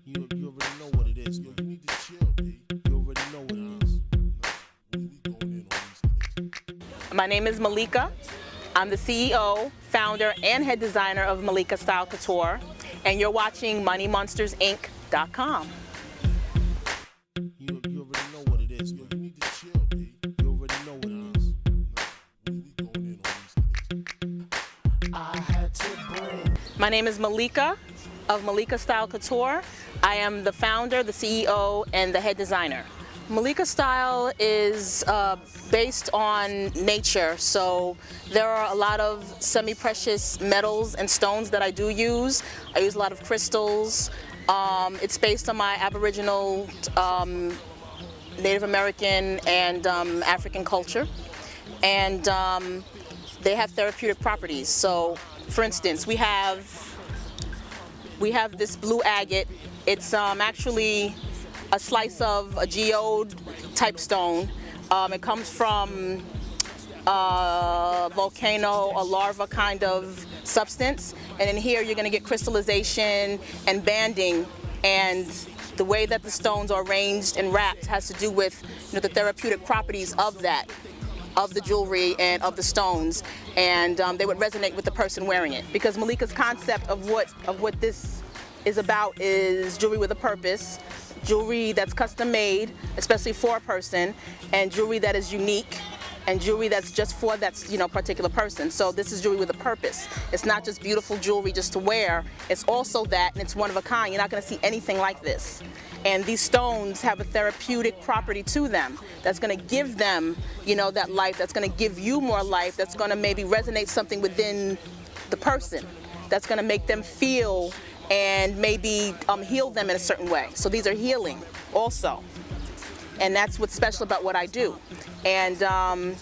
You already know what it is, man. You need to chill, B. You already know what it is. We going in on these things. My name is Malikka. I'm the CEO, founder, and head designer of Malikka Style Couture, and you're watching MoneyMonstersInc.com. You already know what it is, man. You need to chill, B. You already know what it is. We going in on these things. I had to bring. My name is Malikka of Malikka Style Couture. I am the founder, the CEO, and the head designer. Malikka Style is based on nature, so there are a lot of semi-precious metals and stones that I do use. I use a lot of crystals. It's based on my Aboriginal, Native American, and African culture, and they have therapeutic properties. So, for instance, we have this blue agate. It's actually a slice of a geode type stone. It comes from a volcano, a lava kind of substance. And in here you're going to get crystallization and banding. And the way that the stones are arranged and wrapped has to do with the therapeutic properties of that, of the jewelry and of the stones. And they would resonate with the person wearing it. Because Malikka's concept of what this is about is jewelry with a purpose. Jewelry that's custom made, especially for a person, and jewelry that is unique, and jewelry that's just for that particular person. So this is jewelry with a purpose. It's not just beautiful jewelry just to wear. It's also that, and it's one of a kind. You're not going to see anything like this. And these stones have a therapeutic property to them that's going to give them, that life. That's going to give you more life. That's going to maybe resonate something within the person. That's going to make them feel and maybe heal them in a certain way. So these are healing also. And that's what's special about what I do. And I'm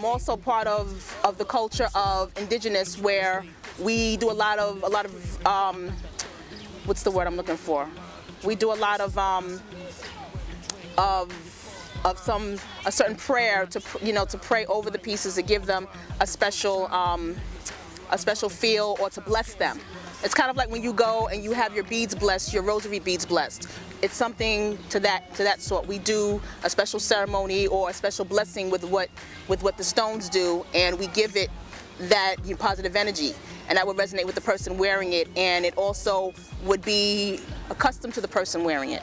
also part of the culture of indigenous, where we do a lot of what's the word I'm looking for? We do a lot of a certain prayer to pray over the pieces, to give them a special feel, or to bless them. It's kind of like when you go and you have your beads blessed, your rosary beads blessed. It's something to that sort. We do a special ceremony or a special blessing with what the stones do, and we give it that positive energy, and that would resonate with the person wearing it, and it also would be accustomed to the person wearing it.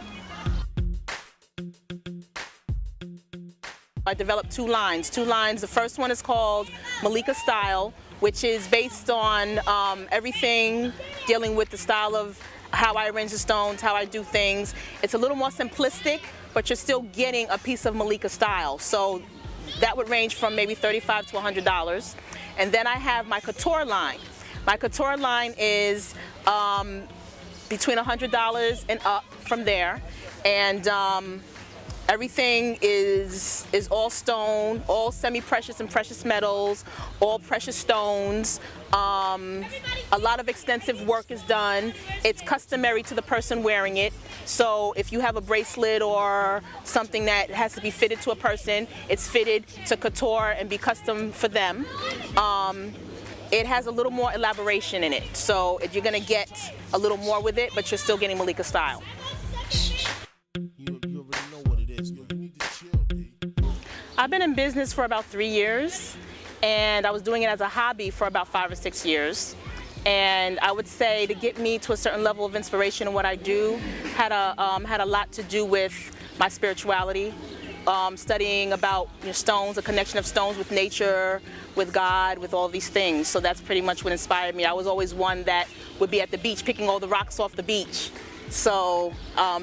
I developed two lines. The first one is called Malikka Style, which is based on everything dealing with the style of how I arrange the stones, how I do things. It's a little more simplistic, but you're still getting a piece of Malikka Style. So that would range from maybe $35 to $100. And then I have my Couture line. My Couture line is between $100 and up from there. And everything is all stone, all semi-precious and precious metals, all precious stones. A lot of extensive work is done. It's customary to the person wearing it. So if you have a bracelet or something that has to be fitted to a person, it's fitted to Couture and be custom for them. It has a little more elaboration in it. So you're gonna get a little more with it, but you're still getting Malikka Style. You already know what it is, man. You need to chill, B. I've been in business for about 3 years, and I was doing it as a hobby for about 5 or 6 years. And I would say to get me to a certain level of inspiration in what I do had a lot to do with my spirituality, studying about stones, a connection of stones with nature, with God, with all these things. So that's pretty much what inspired me. I was always one that would be at the beach picking all the rocks off the beach. So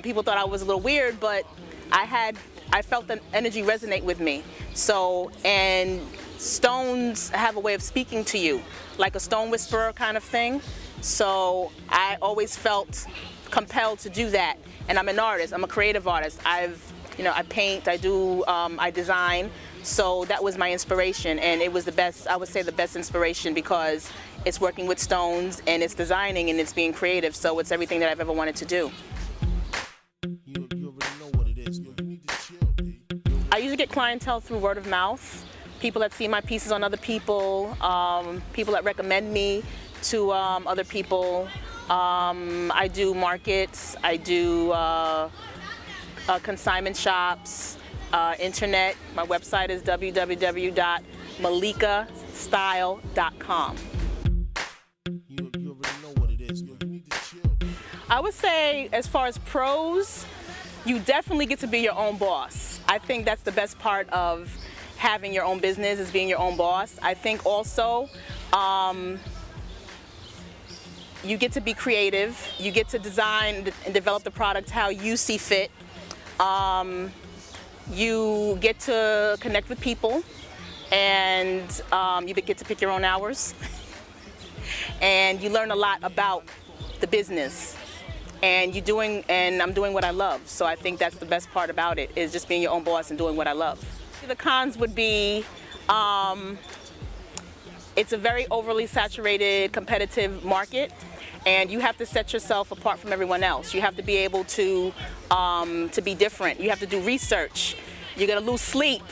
people thought I was a little weird, but I felt the energy resonate with me. So, and stones have a way of speaking to you, like a stone whisperer kind of thing. So I always felt compelled to do that. And I'm an artist, I'm a creative artist. I paint, I design. So that was my inspiration, and it was the best, I would say the best inspiration, because it's working with stones and it's designing and it's being creative. So it's everything that I've ever wanted to do. You already know what it is, man. You need to chill, B. I usually get clientele through word of mouth, people that see my pieces on other people, people that recommend me to other people. I do markets, I do consignment shops, internet. My website is www.malikkastyle.com. You already know what it is, man. You need to chill. I would say, as far as pros, you definitely get to be your own boss. I think that's the best part of having your own business, is being your own boss. I think also you get to be creative. You get to design and develop the product how you see fit. You get to connect with people, and you get to pick your own hours. And you learn a lot about the business. And I'm doing what I love. So I think that's the best part about it, is just being your own boss and doing what I love. The cons would be, it's a very overly saturated, competitive market, and you have to set yourself apart from everyone else. You have to be able to be different. You have to do research. You're gonna lose sleep.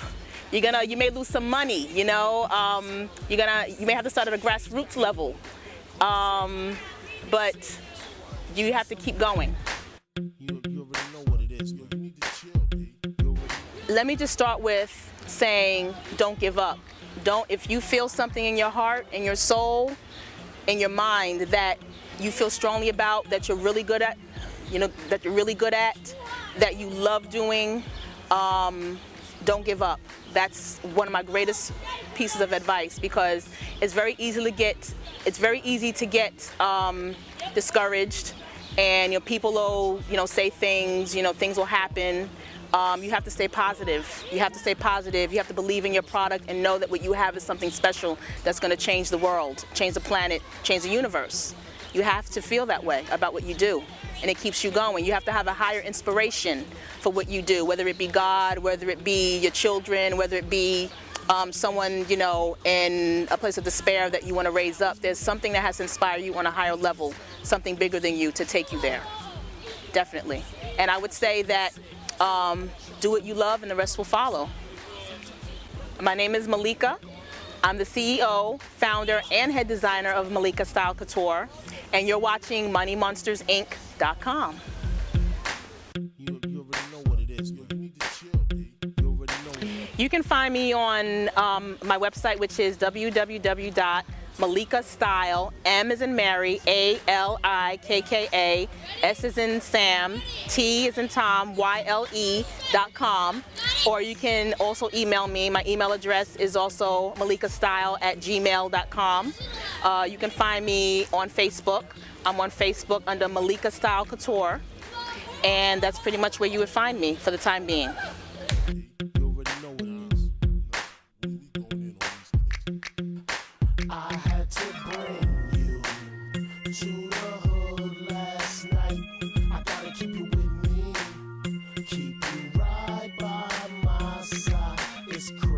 You may lose some money. You know, you may have to start at a grassroots level, but you have to keep going. You already know what it is, man. You need to chill, B. Let me just start with saying, don't give up. If you feel something in your heart, in your soul, in your mind that you feel strongly about, that you're really good at, that you love doing, don't give up. That's one of my greatest pieces of advice, because it's very easy to get discouraged, and people will say things, things will happen. You have to stay positive. You have to stay positive. You have to believe in your product and know that what you have is something special that's going to change the world, change the planet, change the universe. You have to feel that way about what you do, and it keeps you going. You have to have a higher inspiration for what you do, whether it be God, whether it be your children, whether it be someone, in a place of despair that you want to raise up. There's something that has to inspire you on a higher level, something bigger than you to take you there. Definitely. And I would say that do what you love and the rest will follow. My name is Malikka. I'm the CEO, founder, and head designer of Malikka Style Couture, and you're watching MoneyMonstersInc.com. You already know what it is, man. You need to chill, B. You already know what it is. You can find me on my website, which is www.malikkastyle, M as in Mary, ALIKKA, S as in Sam, T as in Tom, YLE.com. Or you can also email me. My email address is also malikkastyle@gmail.com. You can find me on Facebook. I'm on Facebook under Malikka Style Couture. And that's pretty much where you would find me for the time being. You already know what it is. We going in on these niggas. I had to bring you to the hood last night. I gotta keep you with me, keep you right by my side. It's crazy.